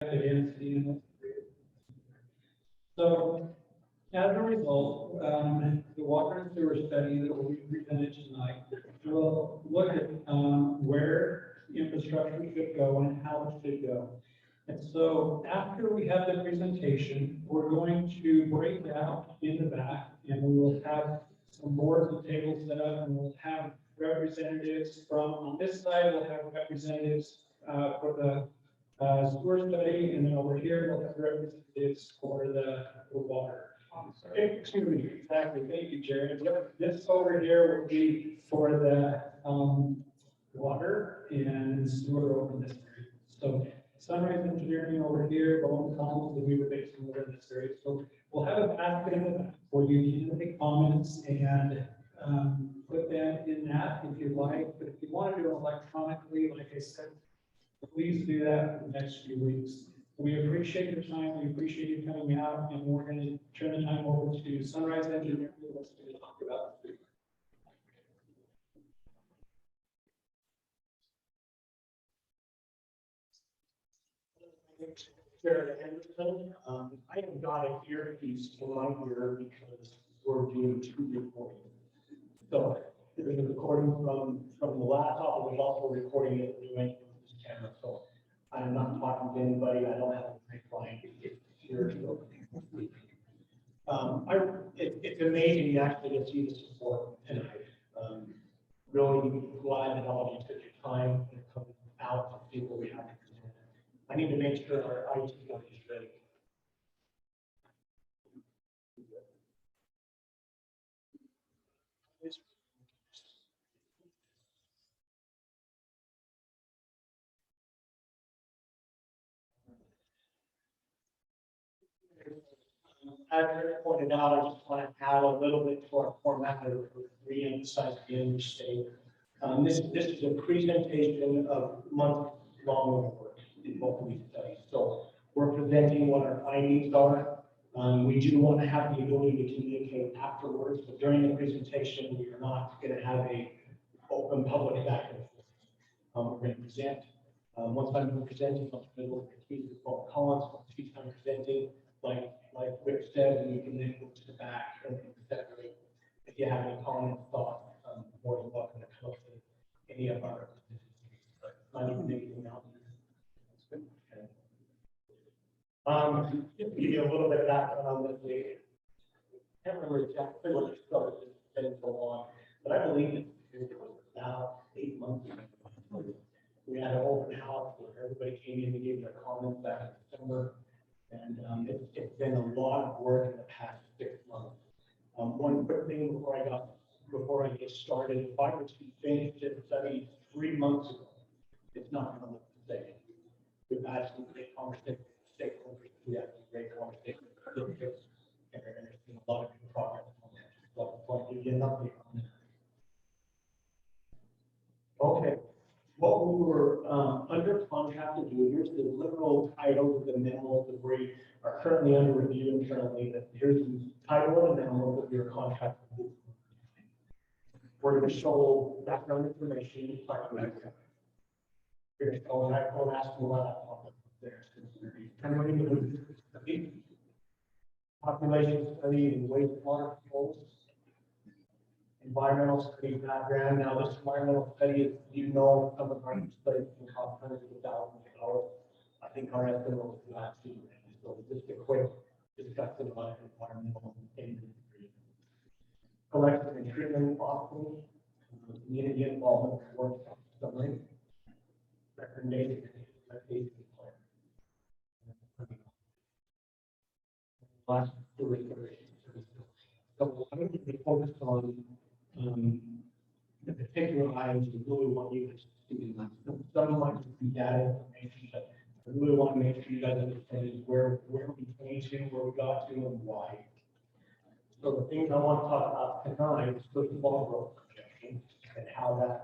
density. So as a result, the water and sewer study that will be presented tonight will look at where infrastructure should go and how it should go. And so after we have the presentation, we're going to break out in the back and we will have some boards and tables set up and we'll have representatives from, on this side, we'll have representatives for the sewer study, and then over here, we'll have representatives for the water. Excuse me, exactly, thank you, Jared. This over here will be for the water and sewer over this area. So Sunrise Engineering over here, Bone Collins, and we were based over in this area. So we'll have a basket in the back where you can make comments and put that in that if you'd like. But if you want to do it electronically, like I said, please do that for the next few weeks. We appreciate your time. We appreciate you coming out, and we're going to turn the time over to Sunrise Engineering. What's going to talk about? Jared Anderson. I have got a earpiece in my ear because we're doing 2 recordings. So there's a recording from the laptop, and there's also a recording that we're doing with this camera. So I'm not talking to anybody. I don't have a mic line. It's here. It's amazing to actually get to see the support tonight. Really glad that all of you took your time and come out to see what we have to present. I need to make sure our IT guy is ready. As Eric pointed out, I just want to add a little bit to our format to re-emphasize the end state. This is a presentation of month-long work in both of these studies. So we're presenting what our findings are. We do want to have the ability to communicate afterwards, but during the presentation, we are not going to have a open public back and forth. We're going to present. Once I'm presenting, I'll turn it over to Keith Collins. Once he's done presenting, like Rick said, and we can then move to the back and separate. If you have any comments, thoughts, more than welcome to come up to any of our. Not even anything else. That's good. Okay. Just to give you a little bit of background on this week. I can't remember exactly what it started. It's been so long, but I believe it was about 8 months ago. We had an open house where everybody came in and gave their comments back in December. And it's been a lot of work in the past 6 months. One quick thing before I get started, if I were to finish this study 3 months ago, it's not going to look the same. We've had some great conversations with stakeholders. We had some great conversations with kids, and there's been a lot of good progress on that. So I'll give you an update on that. Okay. What we were under contract to do, here's the literal title of the memo that we are currently under review internally. That here's the title of the memo that we are contracted to do. We're going to show background information. We're going to show that I'll ask you about there. Population study and wastewater flows. Environmental study background. Now, this environmental study is, some of our studies can cost hundreds of thousands of dollars. I think our estimate was last year. So just a quick discussion about environmental industry. Collection and treatment options, community involvement, workshop summary, recommendation, expectation plan. Last two restoration services. So I'm going to be focused on the particular items we really want you to see. Some might just be data information, but I really want to make sure you guys understand where we came to, where we got to, and why. So the things I want to talk about tonight is first of all growth projection and how that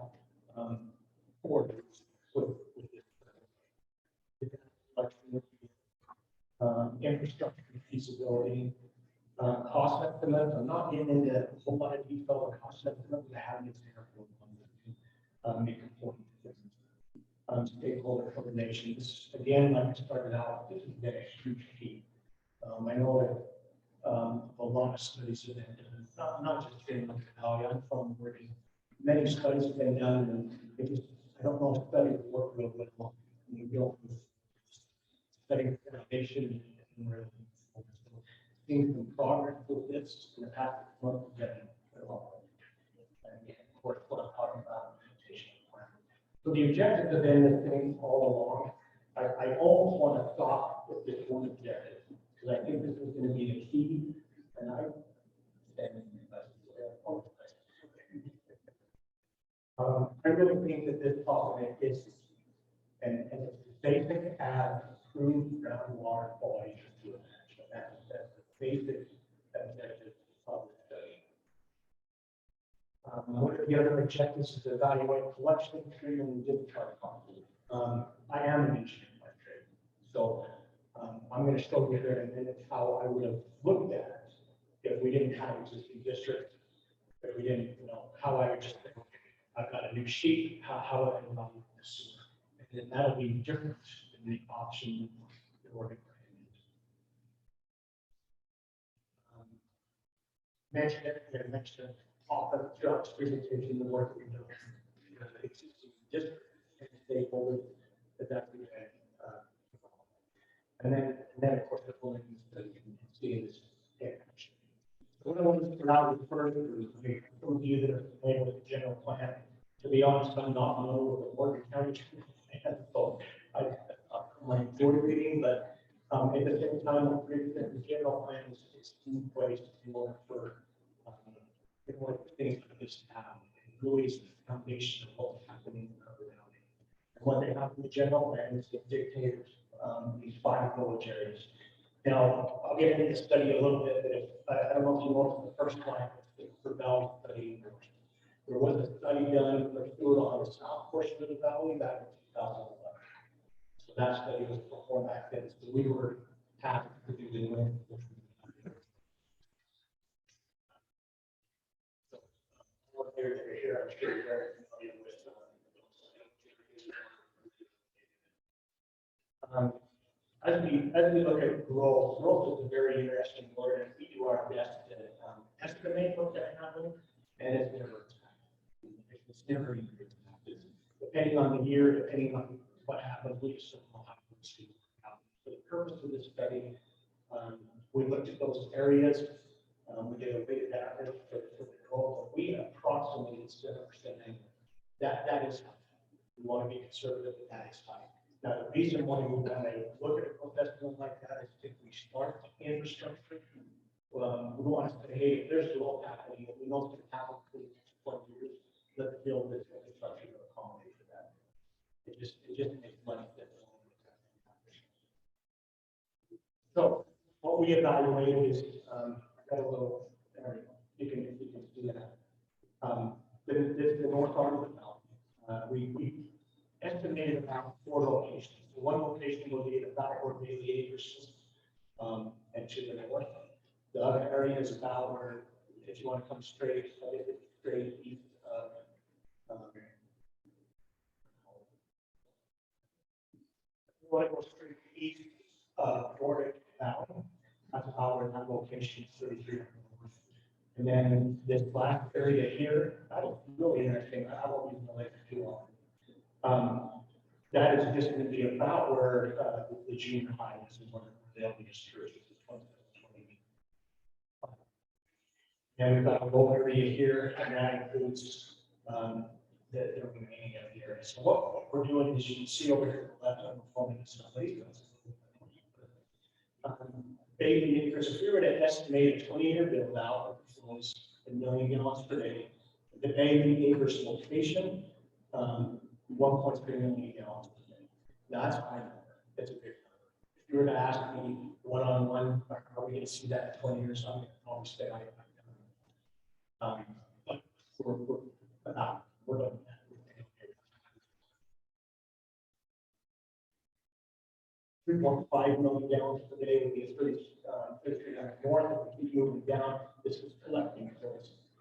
coordinates with this infrastructure feasibility. Cost estimates. I'm not getting into a whole lot of detail on cost estimates. I have an example of one that can make a point. stakeholder coordination. This, again, like I started out, this has been a huge key. I know that a lot of studies have been done, not just here in North Valley. I'm from Oregon. Many studies have been done, and it just, I don't know if studies work real well. You don't study foundation and really seeing some progress with this in the past month. And of course, what I'm talking about implementation plan. So the objectives have been the same all along. I almost want to stop with this one objective because I think this is going to be the key. And I really think that this document is, and it's basic as improved groundwater quality to management. That's the basic objective of the study. One of the other objectives is to evaluate collection, treatment, and discharge policy. I am an engineer by trade, so I'm going to show you here in a minute how I would have looked at it if we didn't have existing districts, if we didn't, how I would just think, okay, I've got a new sheet, how would I evaluate this? And then that'll be different than the option that we're going to mention it, and mention it often throughout this presentation, the work that we've done, existing district and stakeholders that we had. And then of course the full that you can see in this action. So what I want to start out with first is some of you that are familiar with the general plan. To be honest, I'm not familiar with the Morgan County general plan, so I enjoy reading, but at the same time, I'm pretty that the general plan is in place in order for things like this to happen. It really is the foundation of what's happening in Ogden County. And what they have in the general plan is it dictates these 5 village areas. Now, I'll get into the study a little bit, but if, I don't know if you noticed the first slide, the valley study. There was a study done for Stewart on the south portion of the valley back in 2011. So that study was performed back then. So we were tasked to do the north portion. Here, I'm sure you're very familiar with as we look at growth is a very interesting word, and we do our best to estimate what's going to happen, and it's never exact. It's never exact. Depending on the year, depending on what happens, we just don't know how to see it out. For the purpose of this study, we looked at those areas. We did a weighted average for the goal, but we approximated 7%. That is high. We want to be conservative, but that is high. Now, the reason why we want to look at a growth estimate like that is if we start infrastructure, we want to say, hey, if there's growth happening, we know it's going to happen for 20 years, let's build this infrastructure to accommodate for that. It just makes money sense. So, what we evaluated is, got a little, there you can see that. This is the north part of the mountain. We estimated about 4 locations. So one location will be about where Bailey Acres and to the north. The other area is about where, if you want to come straight east of you want to go straight east of Nordic Valley. That's about where that location is 3300 north. And then this last area here, that is really interesting. I won't use the lake too long. That is just going to be about where the junior high is, and where they'll be distributed. And we've got a low area here, and that includes the remaining of the area. So what we're doing is, you can see over here to the left, I'm performing this study. Bailey Acres, if we were to estimate a 20-year build out, it was 1 million gallons per day. The Bailey Acres location, 1.3 million gallons per day. Now that's fine. That's a big number. If you were to ask me one-on-one, are we going to see that in 20 years? I'm going to probably say I don't. But we're looking at it. 3.5 million gallons per day would be a 300 north. If we keep moving down, this is collecting. So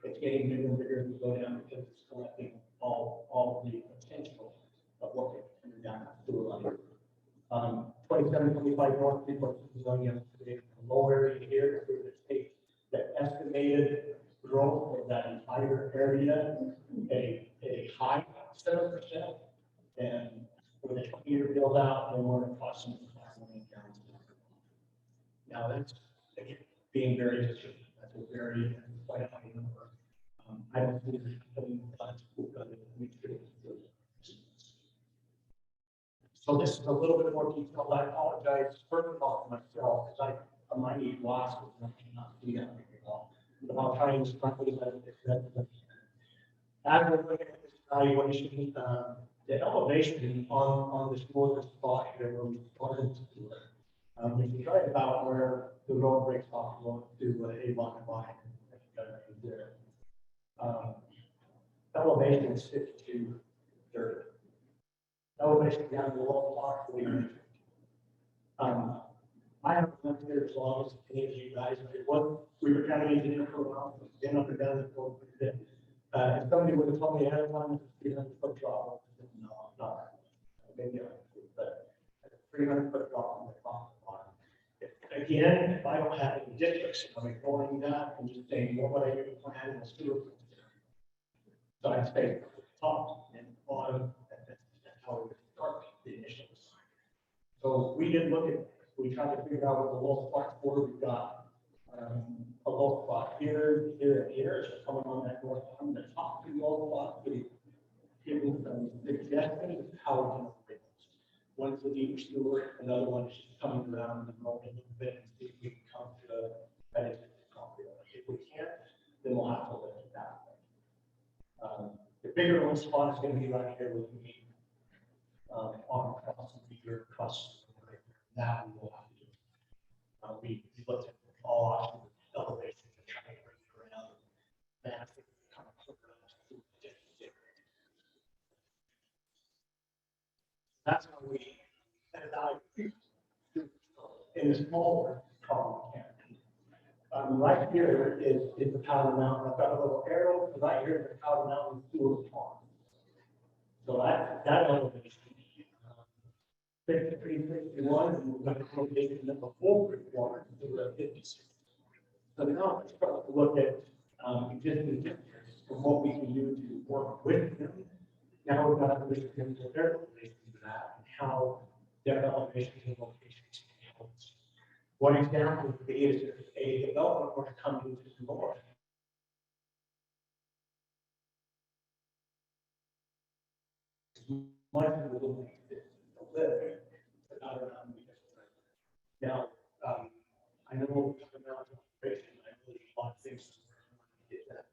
it's getting bigger and bigger as we go down because it's collecting all the potential of what we coming down to a line. 27, 25 north, 3.2 million, the low area here, we're going to take the estimated growth of that entire area, a high 7%, and with a 20-year build out, and we're approximately $5 million. Now that's, again, being very discreet. That's a very, quite a high number. I don't think there's any plans to we could. So this is a little bit more detailed. I apologize first of all for myself because I might need glasses and I cannot see that very well. But I'll try and explain that. As we're looking at this evaluation, the elevation on this northern spot here where we started to do it, if you try about where the road breaks off going to a line line there. Elevation is 5230. Elevation down the low block 40. I haven't lived here as long as any of you guys. We were kind of engineering for a while, been up and down the road a bit. If somebody would have told me ahead of time, it's a 300-foot drop. No, not maybe but a 300-foot drop on the top of the line. Again, if I don't have any districts, I'm ignoring that and just saying, what would I do to plan and sewer? So I say top and bottom, that's how we would start the initial design. So we did look at, we tried to figure out what the low spot for. We've got a low spot here, here, and here. It's coming on that north arm. The top two low spots, we giving some suggestions of how we can operate those. One is the deep sewer, another one is just coming around the road a little bit and see if we can come to an existing concrete. If we can't, then we'll have to lift it that way. The bigger one spot is going to be right here with me on across the bigger across that we will have to do. We looked at all options, elevation, and trying to bring it around. That's kind of that's how we evaluate in the smaller problem camp. Right here is the Powder Mountain. I've got a little arrow right here in the Powder Mountain sewer pond. So that elevation, 5351, and we've got a location of the full creek water to 56. So now let's start to look at existing districts and what we can do to work with them. Now we've got to listen to their relation to that and how their elevations and locations can help us. One example would be is if a development were to come into the north. Much of the little things to live, but not around me. Now, I know talking about operation, I really a lot of things to get that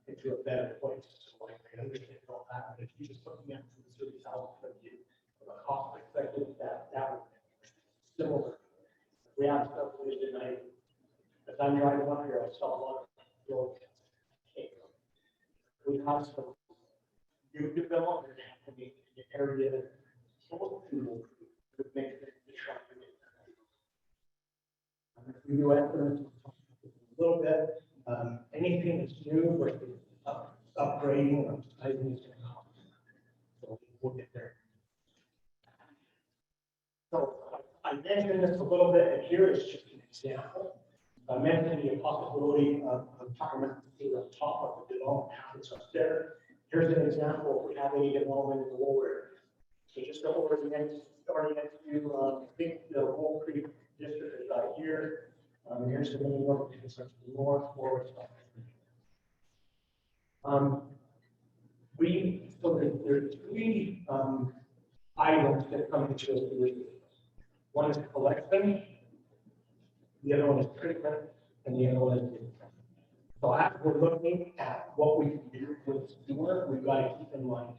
into a better place. So I understand all that, but if you're just looking at the 30,000 foot view from a cost perspective, that would be similar. We have subdivision. As I'm driving up here, I saw a lot of roads. We have some new development happening in the area that would make it the truck. We do estimates a little bit. Anything that's new versus upgrading or upsizing is going to cost. So we'll get there. So I mentioned this a little bit, and here is just an example. I mentioned the possibility of talking about the top of the development happens up there. Here's an example if we have any development in the lower area. So just to orient you, I think the Whole Creek district is right here. Here's the main road to the north, forward. So there's three items that come into us. One is collection, the other one is treatment, and the other one is treatment. So after we're looking at what we can do with the sewer, we've got to keep in mind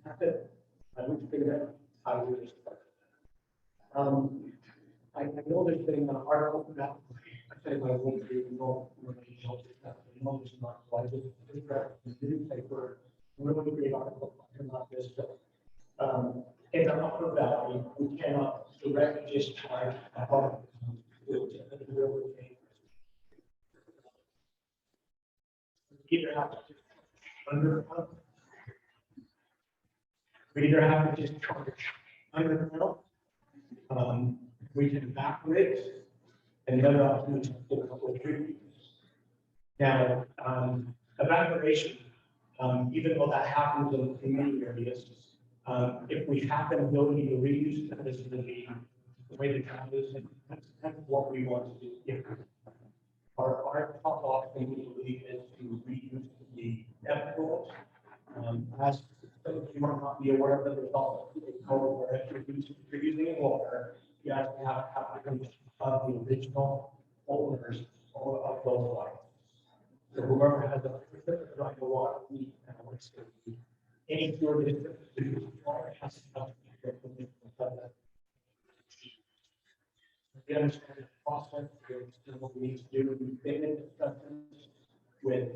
method, and we figure out how to do this. I know there's been an article about, I said, I won't do no relational to that, but no, it's not. So I just read the newspaper, really great article about this. In the Upper Valley, we cannot directly discharge our either have to under We either have to discharge underground, we can evaporate, and the other option is to put a couple of trees. Now, evaporation, even though that happens in many areas, if we have an ability to reuse that is going to be the way the town is, and that's what we want to do. If our top option, we believe, is to reuse the effluent. As you might not be aware of, there's also a code where if you're using water, you have to have applicants of the original owners of those rights. So whoever has a specific right to water, any sewer district to use water has to have that. We understand the process, what we need to do, we've been in discussions with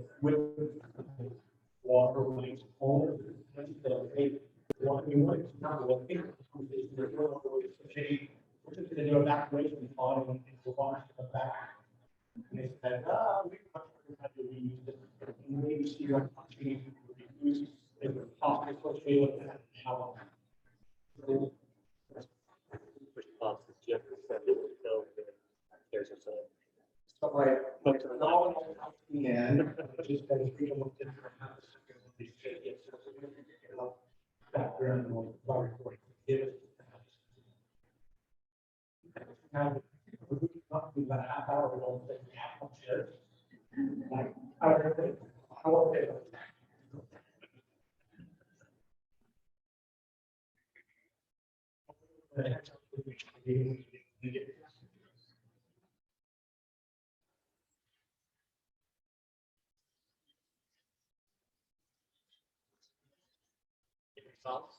water rights owners. What we want to know, what they is they're we're just going to do evacuation on and wash them back. And they said, we have to reuse it. And maybe see what opportunity to reuse it. Possibly associated with that. How long? Responses, do you have to send it to there's a sign. So like the nominal and just as freedom of different house. Background on the recording. Give it. Now, we're talking about a half hour, we don't think we have much here. Like, I won't say that. Thoughts?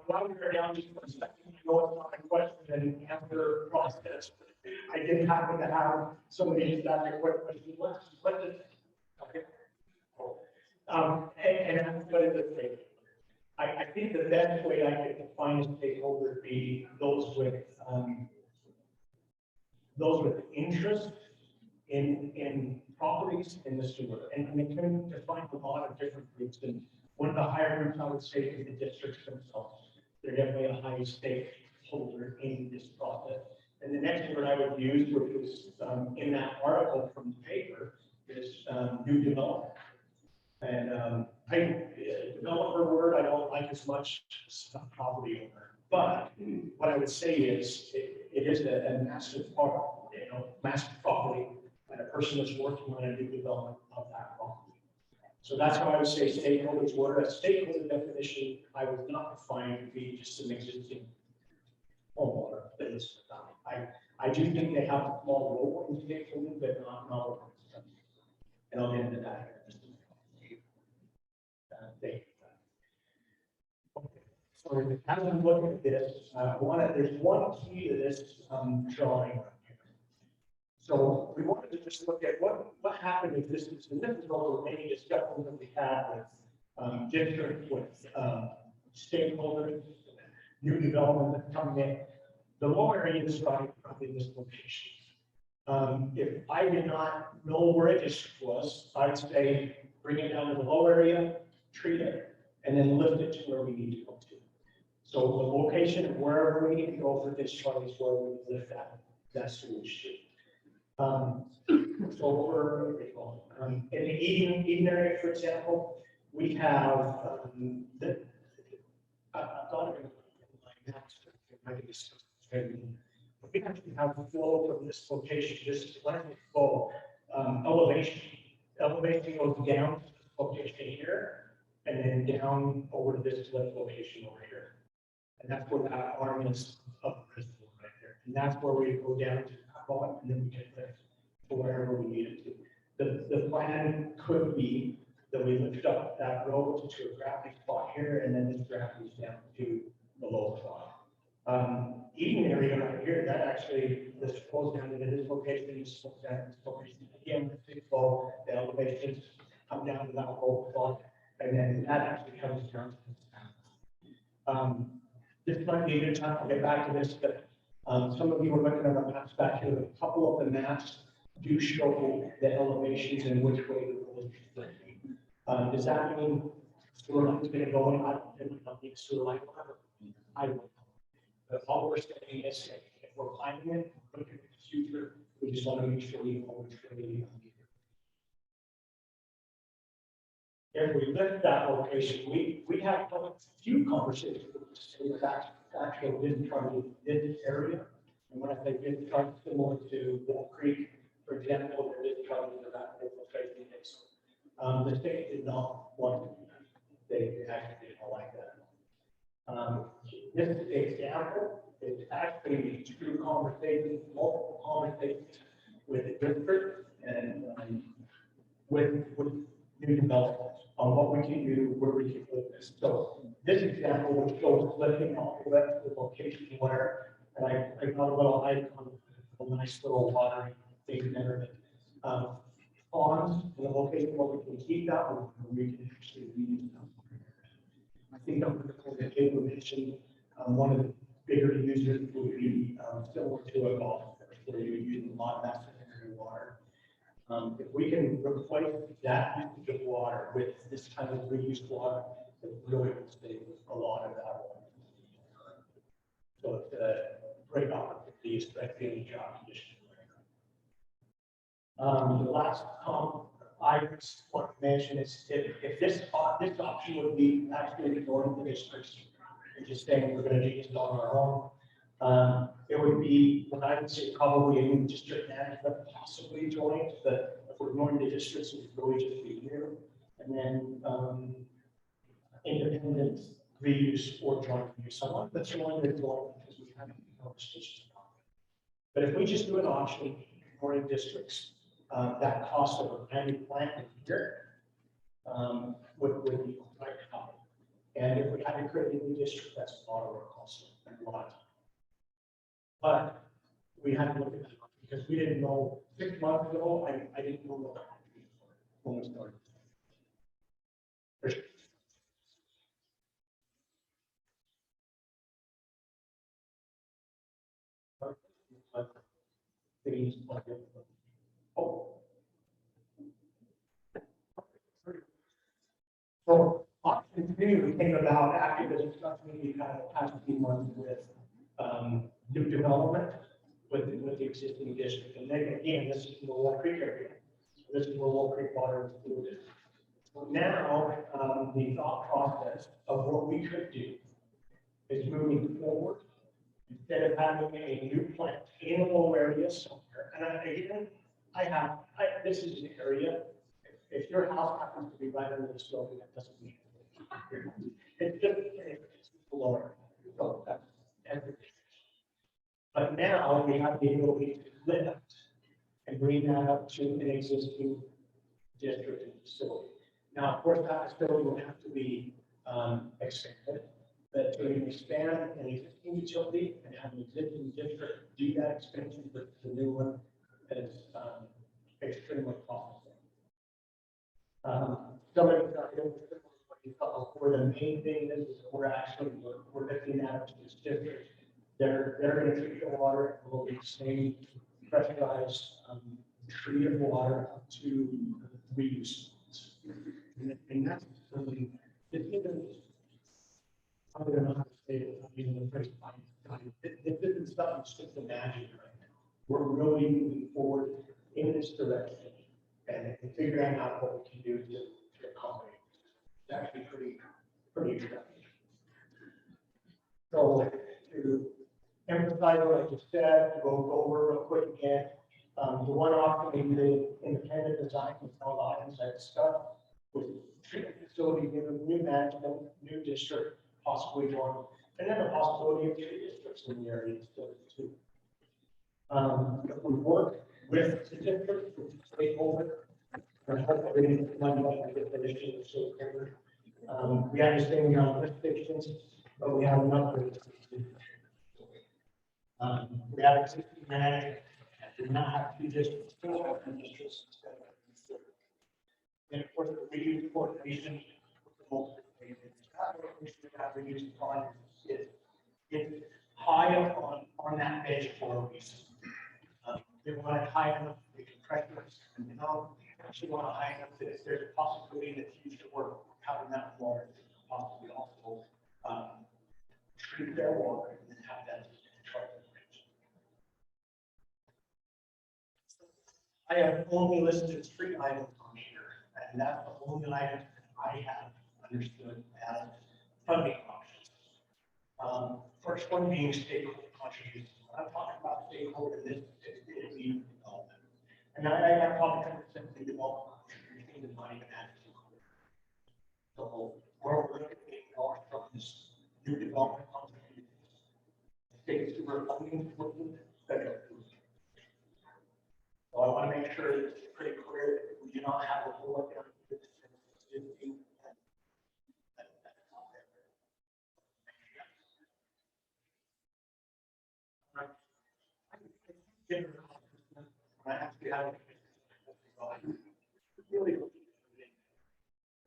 While we're down just for a second, you know, it's not a question and answer process. I did happen to have somebody who's got a quick question. Let's just, okay. And that's what it is. I think the best way I could define a stakeholder would be those with interest in properties in the sewer. And we can define a lot of different groups. And one of the higher groups I would say is the districts themselves. They're definitely a high stakeholder in this process. And the next word I would use, which was in that article from the paper, is new development. And developer word I don't like as much as property owner. But what I would say is it is a massive part, massive property, and a person is working on a new development of that property. So that's why I would say stakeholders word. A stakeholder definition I would not define to be just an existing homeowner. I do think they have a small role in stakeholder, but not all. And I'll get into that here in just a minute. So as I'm looking at this, there's one key to this drawing right here. So we wanted to just look at what happened if this is, and this is also many discussions that we had with districts, with stakeholders, new development that's coming in. The low area is probably this location. If I did not know where a district was, I'd say bring it down to the low area, treat it, and then lift it to where we need to go to. So the location of wherever we need to go for discharge is where we lift that sewage chute. So in the Eden area, for example, we have, I thought of it in my maps, I can discuss it. We actually have a flow from this location, just let it flow, elevation goes down to this location here, and then down over to this lift location over here. And that's where that arm is up right there. And that's where we go down to that, and then we get lift to wherever we need it to. The plan could be that we lift up that road to a gravity spot here, and then this gravity is down to the low spot. Eden area right here, that actually, this flows down into this location, this flows down to this location. Again, the big flow, the elevations come down to that low spot, and then that actually comes down to this. This might be a good time, I'll get back to this, but some of you are looking at the maps back here. A couple of the maps do show the elevations and which way the road is going. Does that mean sewer line is going to go in? I don't think the sewer line will ever. I don't know. But all we're saying is if we're planning it, looking at the future, we just want to make sure we know which way we need. If we lift that location, we have a few conversations with the state about actual discharge in this area. And when I say discharge, similar to Wolf Creek, for example, they're discharging to that location. The state did not want to do that. They actually didn't like that. This is an example. It's actually two conversations, multiple conversations with the district and with new developments on what we can do, where we can put this. So this example which shows lifting off the location where, and I got a little icon, a nice little watering thing there. Ponds, in the location where we can keep that, where we can actually reuse them. I think I'm going to take a mention, one of the bigger users would be similar to a golf course where you're using a lot of that secondary water. If we can replace that usage of water with this kind of reused water, it really will save a lot of that water. So it's a great opportunity, especially in the job condition. The last I just want to mention is if this option would be actually ignoring the districts and just saying we're going to do this on our own, it would be what I would say probably a new district management possibly joined, but if we're ignoring the districts, it would really just be here, and then independent reuse or joint reuse. So I'm not that's one that's going because we haven't conversations about it. But if we just do an option ignoring districts, that cost of a brand new plant here would be quite high. And if we had to create a new district, that's a lot of our costs and a lot of time. But we had to look at that because we didn't know 6 months ago, I didn't know what when we started. Oh. So option two came about after the discussion we had the past few months with new development with the existing district. And then again, this is the Wolf Creek area. So this is where Wolf Creek water is included. So now the thought process of what we could do is moving forward instead of having a new plant in a low area somewhere. And again, this is an area. If your house happens to be right under this building, that doesn't mean it's just lower. So that's everything. But now we have the ability to lift and bring that up to an existing district and facility. Now, of course, that facility will have to be expanded. But to expand an existing utility and have an existing district do that expansion with the new one is extremely costly. Where the main thing is we're actually we're lifting that up to this district. They're going to treat the water. It will be the same pressurized treated water up to reuse. And that's I don't know how to say it, I'm using the phrase, this isn't something just to imagine right now. We're really moving forward in this direction and figuring out what we can do to accommodate. It's actually pretty exciting. So to emphasize what I just said, to go over real quick again, the one option we did independent design with all the items I discussed, with treatment facility, given new management, new district, possibly one, and then the possibility of two districts in the area too. We work with the district, with the stakeholder, and hopefully one of the definitions of stakeholder. We understand we have lift stations, but we have enough of it. We have existing management, and do not have two districts, still have two districts. And of course, the reuse coordination with the multiple phases. That reuse plan is high up on that edge for a reason. They want it high enough they can practice, and actually want it high enough that if there's a possibility in the future where having that water possibly also treat their water and then have that control. I have only listed 3 items on here, and that's the only item I have understood as funding options. First one being stakeholder contributions. When I'm talking about stakeholder, this is development. And I probably could simply develop contributing the money and add to it. So where we're looking at dollars from this new development contributions, state sewer funding federal. So I want to make sure that it's pretty clear that we do not have a whole lot of existing.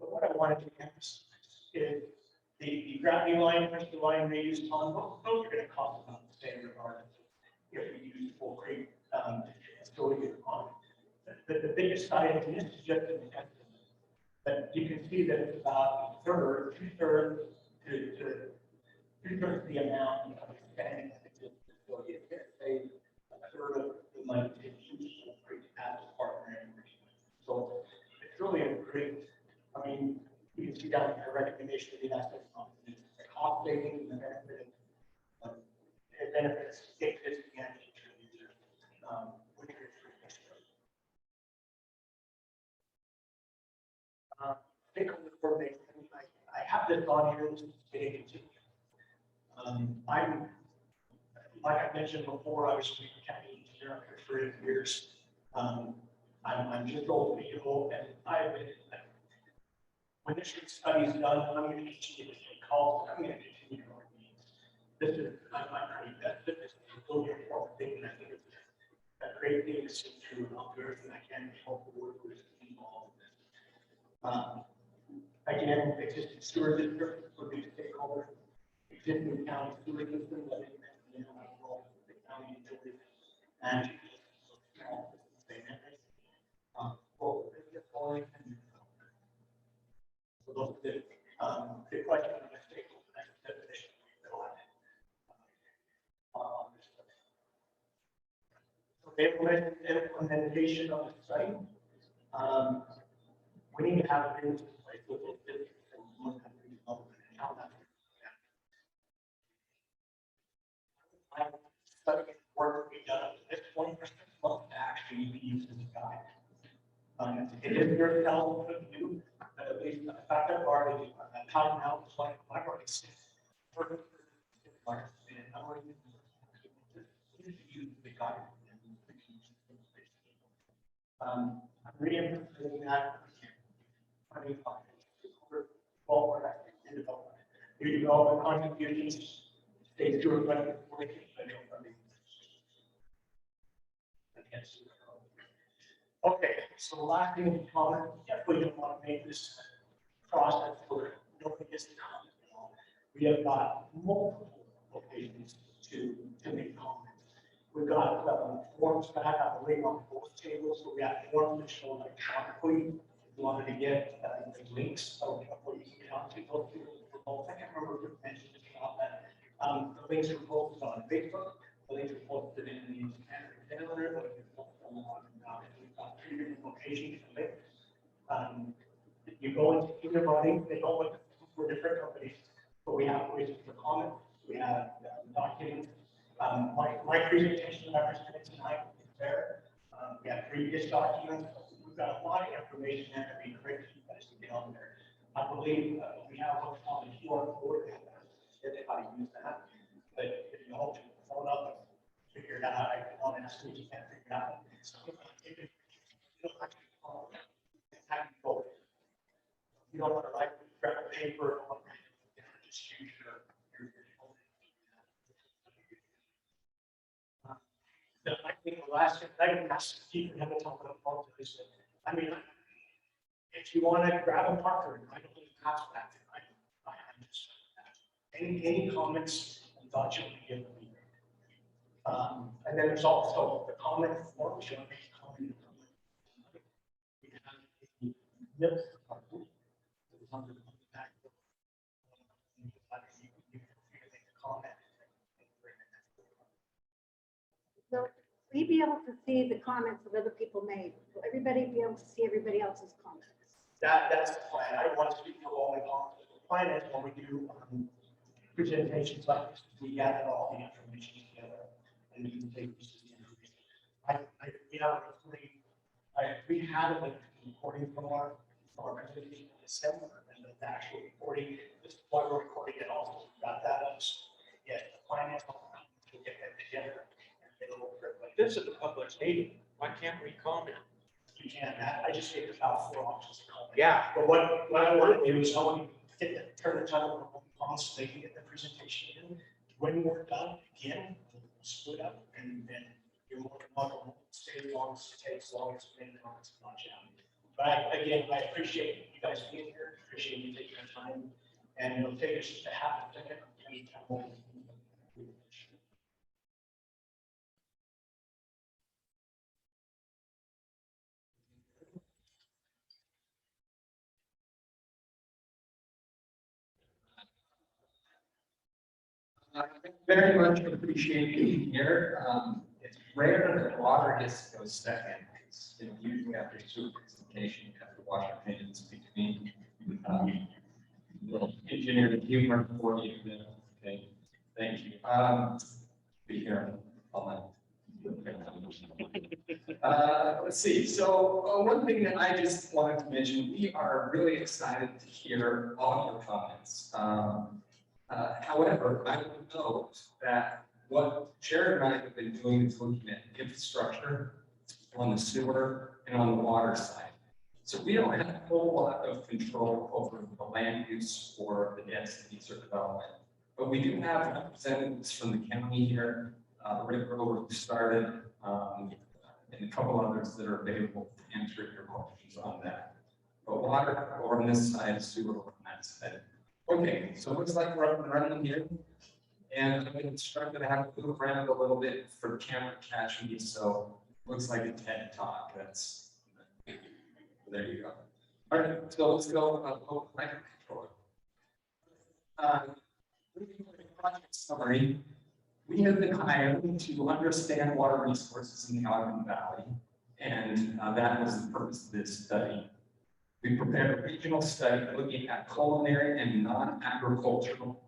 But what I wanted to emphasize is the gravity line, pressure line, reuse pond, those are going to cost about the same regardless if we use full creek facility on. The biggest item, and this is just an estimate, but you can see that it's about a third, two-thirds to two-thirds the amount of spending that exists in the facility. It's going to save a third of the money to use full creek as a partner. So it's really a great, I mean, you can see down here recommendation of the asset company, the cost savings and the benefit of it benefits existing and future users. Stakeholder coordination. I have this on here. This is getting continued. I'm, like I mentioned before, I was a county engineer for 8 years. I'm just old people, and I've been, when this study is done, I'm going to continue to take calls. I'm going to continue to work meetings. This is, I'm pretty vested. This is a really important thing, and I think it's a great thing to see through. I'll do everything I can to help the work with involved in this. Again, existing sewer district would be a stakeholder. Existing county sewer system, that is, the county utility and so those are the question of the stakeholder definition so the implementation of the study. We need to have agreements in place with those districts and look at the development and how that's study work we've done at this point for 6 months to actually be used as a guide. It is very helpful to do, but at least the fact that I've already time out, it's like I've already seen perfect. I'm already use the guide. I'm re-emphasizing that. New development contributions, state sewer funding, federal funding. Okay, so the last thing to comment, definitely don't want to make this process where nobody gets to comment at all. We have got multiple locations to make comments. We've got forms back, I believe, on both tables, so we have forms that show electronically. We wanted to get the links of what you can get onto both tables. involved. I can't remember who mentioned this about that. The links are posted on Facebook, the links are posted in the calendar, the links are posted on, we've got 3 different locations for links. You go into either body, they don't look for different companies, but we have ways for comments, we have documents. My presentation that I presented tonight is there. We have previous documents. We've got a lot of information there that we encourage you guys to get on there. I believe we have what's called a QR code, how to use that. But if you hold your phone up and figure it out, I want to ask you if you can't figure it out. So if you don't have to call, have you go. You don't want to like grab a paper or just use your phone. I think the last thing I can ask Steve and have a talk about is, I mean, if you want to grab a marker, I don't need to pass that. I just, any comments and thoughts you want to give me. And then there's also the comment form. Should I make a comment? We have a nip department that is under the back. You can make a comment. So we be able to see the comments that other people made. Will everybody be able to see everybody else's comments? That's the plan. I don't want to speak for all my comments. The plan is when we do presentations like this, we gather all the information together and we can take this to the information. We had a recording from our presentation in December, and the actual recording, this is why we're recording it also. We got that up. Yeah, the finance to get that together and get a little bit. Like This is a public meeting. Why can't we comment? you can, I just gave about 4 options to comment. Yeah. But what I want to do is I want to turn the time on so they can get the presentation in. When we're done, again, we'll split up and you're more than welcome to stay as long as it takes, as long as it's not challenging. But again, I appreciate you guys being here, appreciate you taking your time, and it'll take us just a half a second. I very much appreciate being here. It's rare that water gets to go second. It's usually after sewer presentation, you have to wash your hands and speak to me. Little engineered humor for you. Okay, thank you. Be here all night. Let's see. So one thing that I just wanted to mention, we are really excited to hear all your comments. However, I would note that what Jared and I have been doing is looking at infrastructure on the sewer and on the water side. So we don't have a whole lot of control over the land use or the densities or development. But we do have representatives from the county here, Rick Rover, who started, and a couple others that are available to answer your questions on that. But water over on this side, sewer over on that side. Okay, so it looks like we're up and running here. And I've been instructed to have to move around a little bit for the camera to catch me, so it looks like a TED Talk. That's, there you go. All right, so let's go micro control. Project summary. We have been hired to understand water resources in the Ogden Valley, and that was the purpose of this study. We prepared a regional study looking at culinary and non-agricultural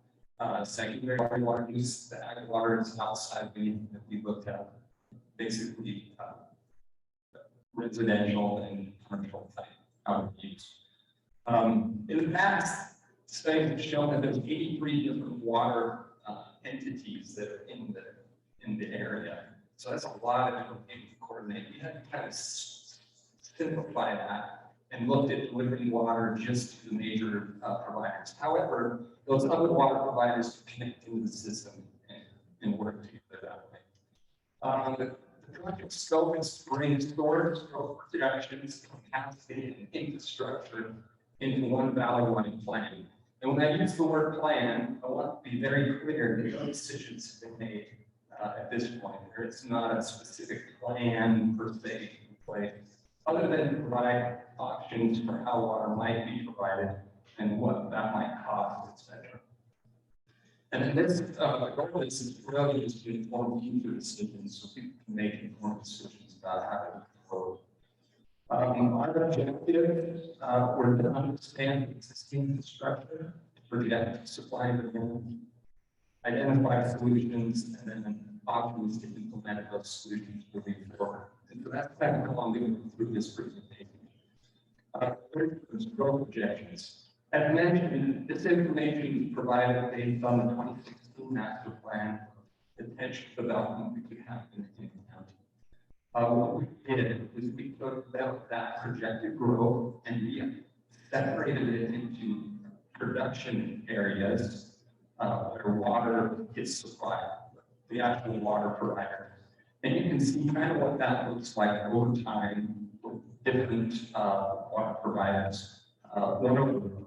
secondary water use. The ag water is outside that we looked at, basically residential and commercial type out use. In the past, studies have shown that there's 83 different water entities that are in the area. So that's a lot of different things to coordinate. We had to kind of simplify that and looked at delivering water just to the major providers. However, those other water providers connect into the system and work together that way. The project scope is to bring storage, projections, capacity, and infrastructure into one valley-wide plan. And when I use the word plan, I want to be very clear that no decisions have been made at this point. It's not a specific plan per se in place, other than to provide options for how water might be provided and what that might cost, etc. And then this, the goal of this is really just to inform future decisions so people can make informed decisions about how to grow. Our objective, were to understand existing infrastructure, project supply and demand, identify solutions, and then options to implement those solutions moving forward. And so that's kind of how I'm going to go through this presentation. First, growth projections. As mentioned, this information is provided based on the 2016 master plan of potential development that could happen in the county. What we did is we took that projected growth and we separated it into production areas where water is supplied, the actual water provider. And you can see kind of what that looks like over time with different water providers. One of them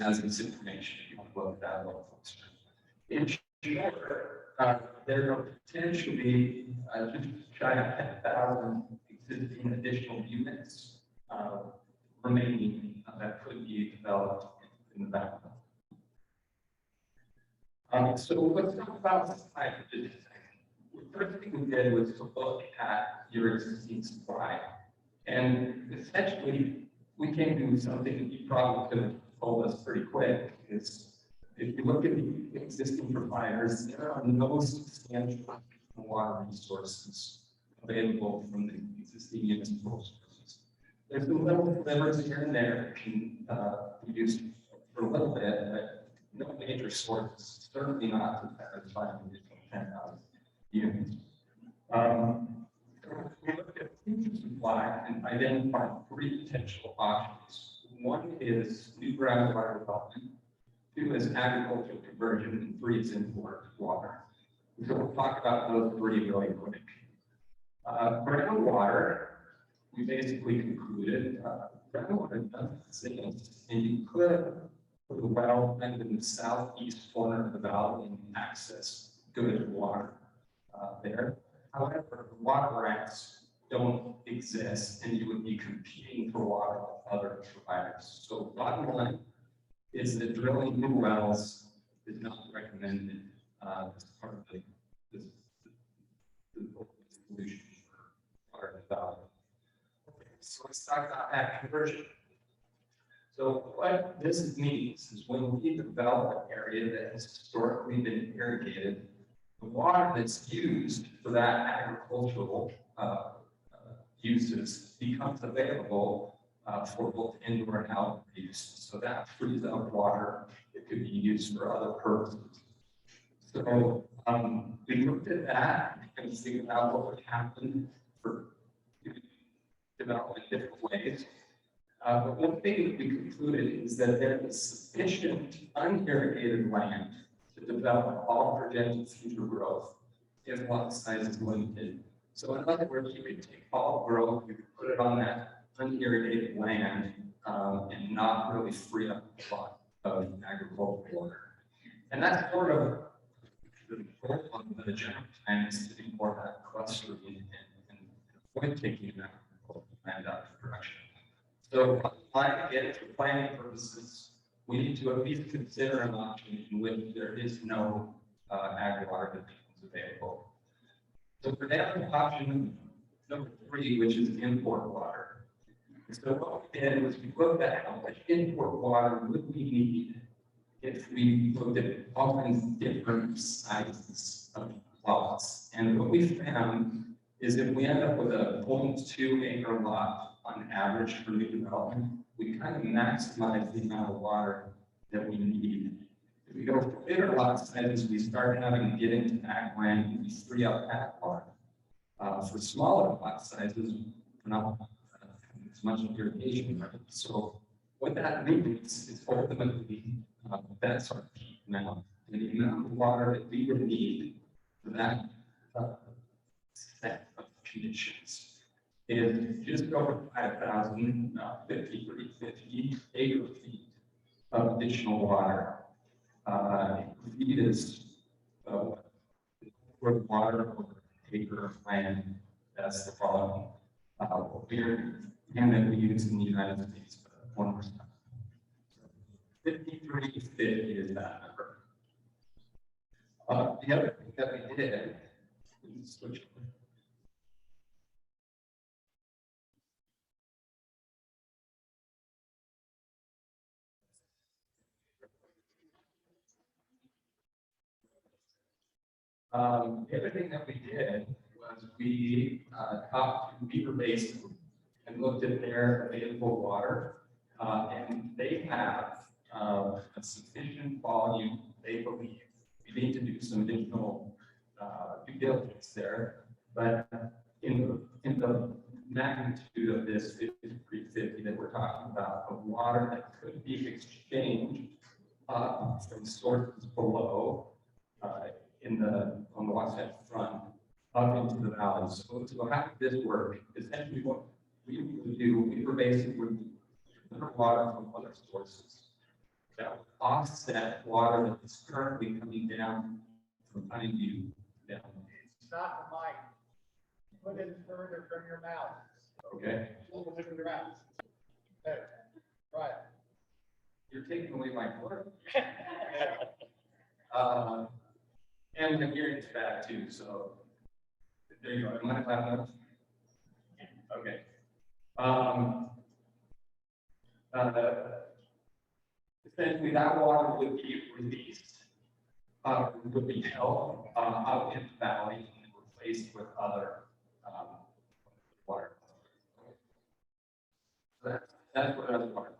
has this information if you want to look at that a little closer. In short, there are potentially just shy of 10,000 existing additional units remaining that could be developed in the background. So let's talk about supply for just a second. The first thing we did was to look at your existing supply. And essentially, we came to something that you probably could have told us pretty quick is if you look at the existing providers, there are no substantial water resources available from the existing municipal sources. There's some little slivers here and there that can be used for a little bit, but no major sources, certainly not to satisfy the additional 10,000 units. We looked at future supply and identified three potential options. One is new groundwater development, two is agricultural conversion, and three is import water. So we'll talk about those three really quick. Groundwater, we basically concluded groundwater doesn't exist, and you could put a well in the southeast corner of the valley and access good water there. However, the water rights don't exist, and you would be competing for water with other providers. So bottom line is that drilling new wells is not recommended as part of the solution for water development. Okay, so let's talk about that conversion. So what this means is when we develop an area that has historically been irrigated, the water that's used for that agricultural uses becomes available for both indoor and outdoor use. So that frees up water that could be used for other purposes. So we looked at that and figured out what would happen for development in different ways. But one thing that we concluded is that there is sufficient unirrigated land to develop all projected future growth if lot size is limited. So in other words, you could take all growth, you could put it on that unirrigated land and not really free up a lot of agricultural water. And that's sort of the goal of the general plan is to do more of that clustering and avoid taking agricultural land out of production. So again, for planning purposes, we need to at least consider an option in which there is no agri-water that becomes available. So for that option number 3, which is import water. So what we did was we looked at how much import water would we need if we looked at all kinds of different sizes of plots. And what we found is if we end up with a 0.2 acre lot on average for new development, we kind of maximize the amount of water that we need. If we go for bigger lot sizes, we start having to get into ag land and we free up ag water. For smaller lot sizes, we're not as much irrigation, right? So what that means is ultimately that's our peak amount. And the amount of water that we would need for that set of conditions is just over 5,000, 50 acre feet of additional water. Feet is water over acre of land. That's the problem. And that we use in the United States, 1%. 5350 is that number. The other thing that we did, switch. The other thing that we did was we talked to Beaver Basin and looked at their available water. And they have a sufficient volume, they believe. We need to do some additional due diligence there. But in the magnitude of this 5350 that we're talking about, of water that could be exchanged from sources below on the Wasatch front up into the valley. So how did this work? Essentially, what we would do, we were basically water from other sources that would offset water that is currently coming down from Pine View down. Stop the mic. Put it further from your mouth. Okay, A little bit from your mouth. There. Right. you're taking away my word. And the hearing's bad too, so there you go. Am I loud enough? Okay. Essentially, that water would be released, would be held out in the valley and replaced with other water. So that's what other water.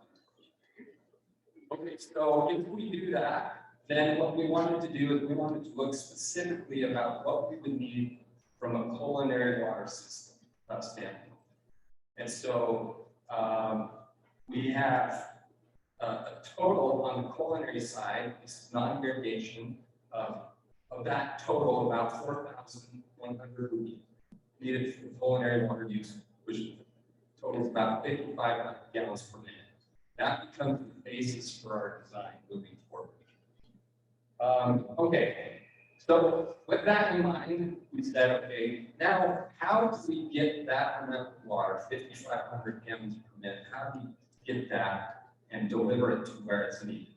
Okay, so if we do that, then what we wanted to do is we wanted to look specifically about what we would need from a culinary water system standpoint. And so we have a total on the culinary side, this is non-irrigation, of that total, about 4,100 would be needed for culinary water use, which totals about 5,500 gallons per minute. That becomes the basis for our design moving forward. Okay, so with that in mind, we said, okay, now how do we get that amount of water, 5,500 gallons per minute, how do we get that and deliver it to where it's needed?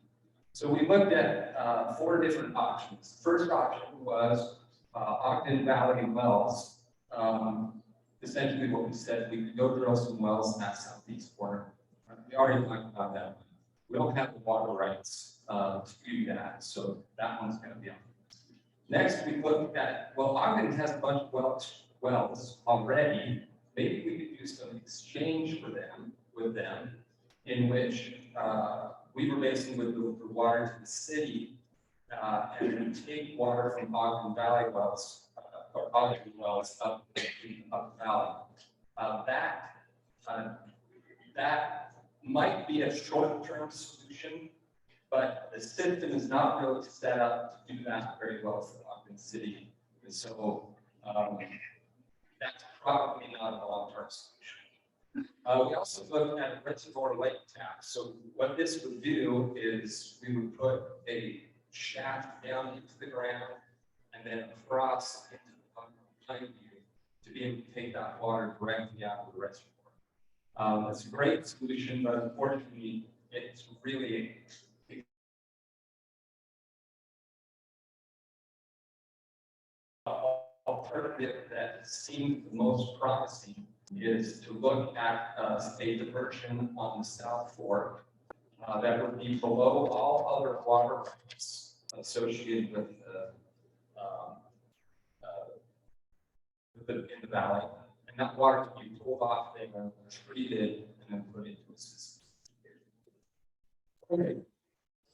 So we looked at 4 different options. First option was Ogden Valley wells. Essentially what we said, we could go drill some wells in that southeast corner. We already talked about that one. We don't have the water rights to do that, so that one's going to be on. Next, we looked at, well, Ogden has a bunch of wells already. Maybe we could do some exchange with them, in which we were basing with the water to the city, and then take water from Ogden Valley wells, or Ogden wells up the valley. That might be a short-term solution, but the system is not really set up to do that very well for Ogden City. And so that's probably not a long-term solution. We also looked at reservoir lake tap. So what this would do is we would put a shaft down into the ground and then across into the Pine View to be able to take that water directly out of the reservoir. It's a great solution, but unfortunately, it's really alternative that seems the most promising is to look at a diversion on the South Fork that would be below all other water rights associated with in the valley. And that water can be pulled off there, treated, and then put into a system. Okay.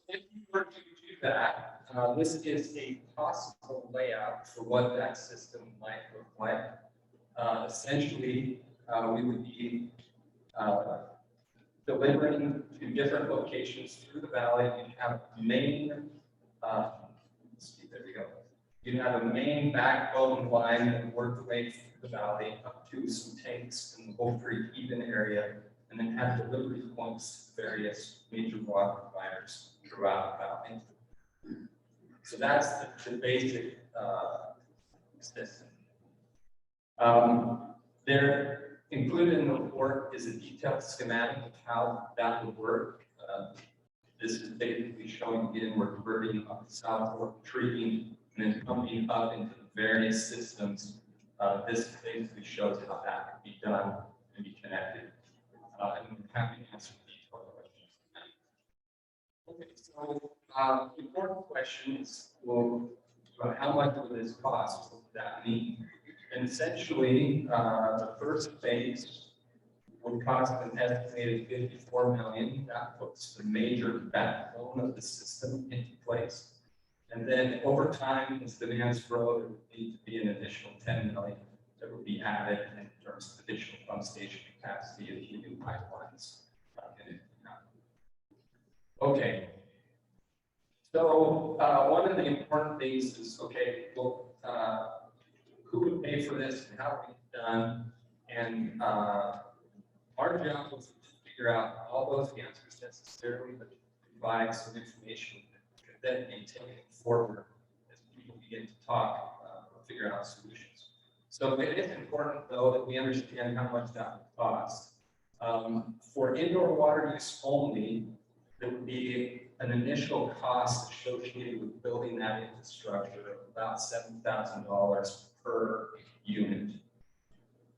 If you were to do that, this is a possible layout for what that system might look like. Essentially, we would be delivering to different locations through the valley. You have main, let's see, there we go. You have a main backbone line that would work the way through the valley up to some tanks in the Wolf Creek Even area, and then have delivery points to various major water providers throughout the valley. So that's the basic system. There included in the report is a detailed schematic of how that would work. This is basically showing again we're converting up the South Fork, treating and then pumping up into the various systems. This basically shows how that can be done and be connected. And I'm happy to answer detailed questions. Okay, so the important question is, well, how much will this cost? What would that mean? And essentially, the first phase would cost an estimated 54 million. That puts the major backbone of the system into place. And then over time, as demands grow, there would need to be an additional 10 million that would be added in terms of additional pump station capacity and heating pipelines. Okay. So one of the important things is, okay, well, who would pay for this and how would it be done? And our job was to figure out all those answers necessarily, but to provide some information that could then be taken forward as people begin to talk, figure out solutions. So it is important, though, that we understand how much that would cost. For indoor water use only, there would be an initial cost associated with building that infrastructure of about $7,000 per unit.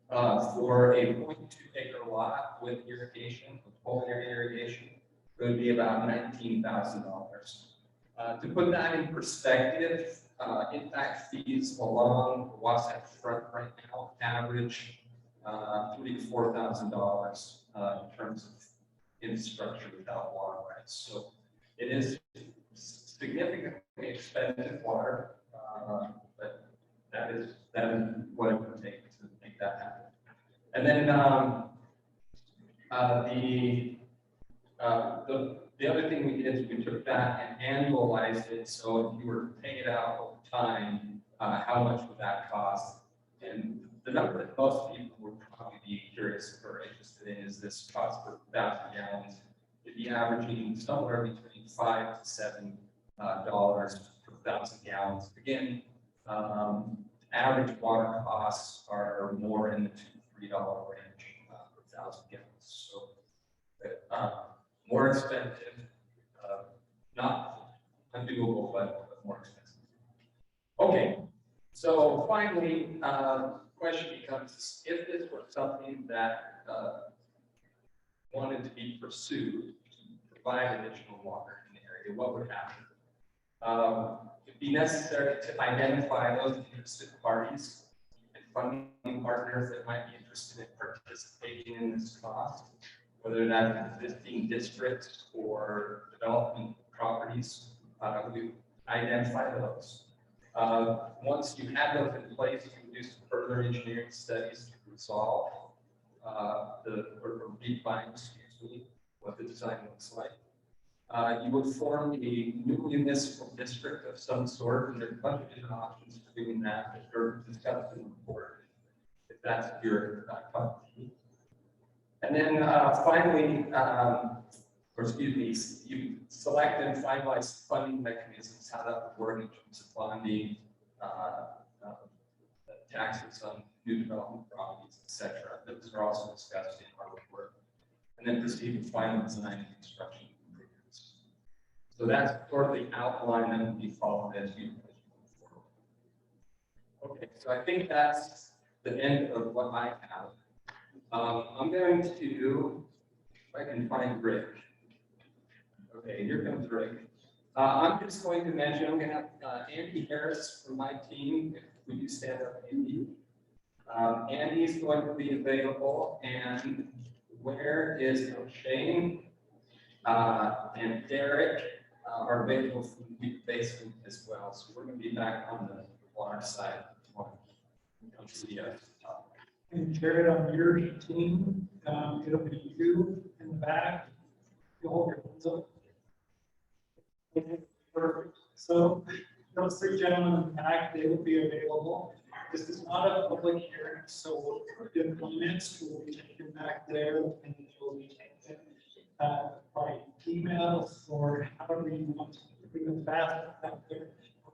For a 0.2 acre lot with irrigation, with pulmonary irrigation, it would be about $19,000. To put that in perspective, impact fees along the Wasatch Front right now average $3,000 to $4,000 in terms of infrastructure without water rights. So it is significantly expensive water, but that is what it would take to make that happen. And then the other thing we did is we took that and annualized it. So if you were to pay it out over time, how much would that cost? And the number that most people would probably be curious or interested in is this cost per 1,000 gallons. It'd be averaging somewhere between $5 to $7 per 1,000 gallons. Again, average water costs are more in the $2 to $3 range per 1,000 gallons. So more expensive, not undoable, but more expensive. Okay, so finally, the question becomes, if this were something that wanted to be pursued to provide additional water in the area, what would happen? It'd be necessary to identify those interested parties and funding partners that might be interested in participating in this cost, whether that's existing districts or development properties. We identify those. Once you have those in place, you can do some further engineering studies to resolve or redefine, what the design looks like. You would form a new municipal district of some sort, and there's a bunch of different options for doing that that are discussed in the report, if that's your cup of tea. And then finally, or excuse me, you select and finalize funding mechanisms, how that would work in terms of bonding, taxes on new development properties, etc. Those are also discussed in our report. And then proceed with final design and construction improvements. So that's sort of the outline that will be followed as you move forward. Okay, so I think that's the end of what I have. I'm going to, if I can find Rick. Okay, here comes Rick. I'm just going to mention, I'm going to have Andy Harris from my team. Would you stand up, Andy? Andy's going to be available, and where is Shane and Derek are available from the basement as well. So we're going to be back on the water side. Come see us. And Jared, on your team, it'll be you in the back. You'll hold your hands up. Perfect. So those three gentlemen in the back, they will be available. This is not a public hearing, so the comments will be taken back there, and it will be taken by emails or however you want to bring them fast out there.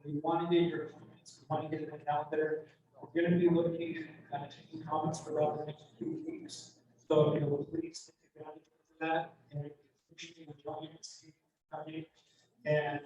We want to get your comments, we want to get them out there. We're going to be looking at taking comments for about the next 2 weeks. So if you'll please take advantage of that and and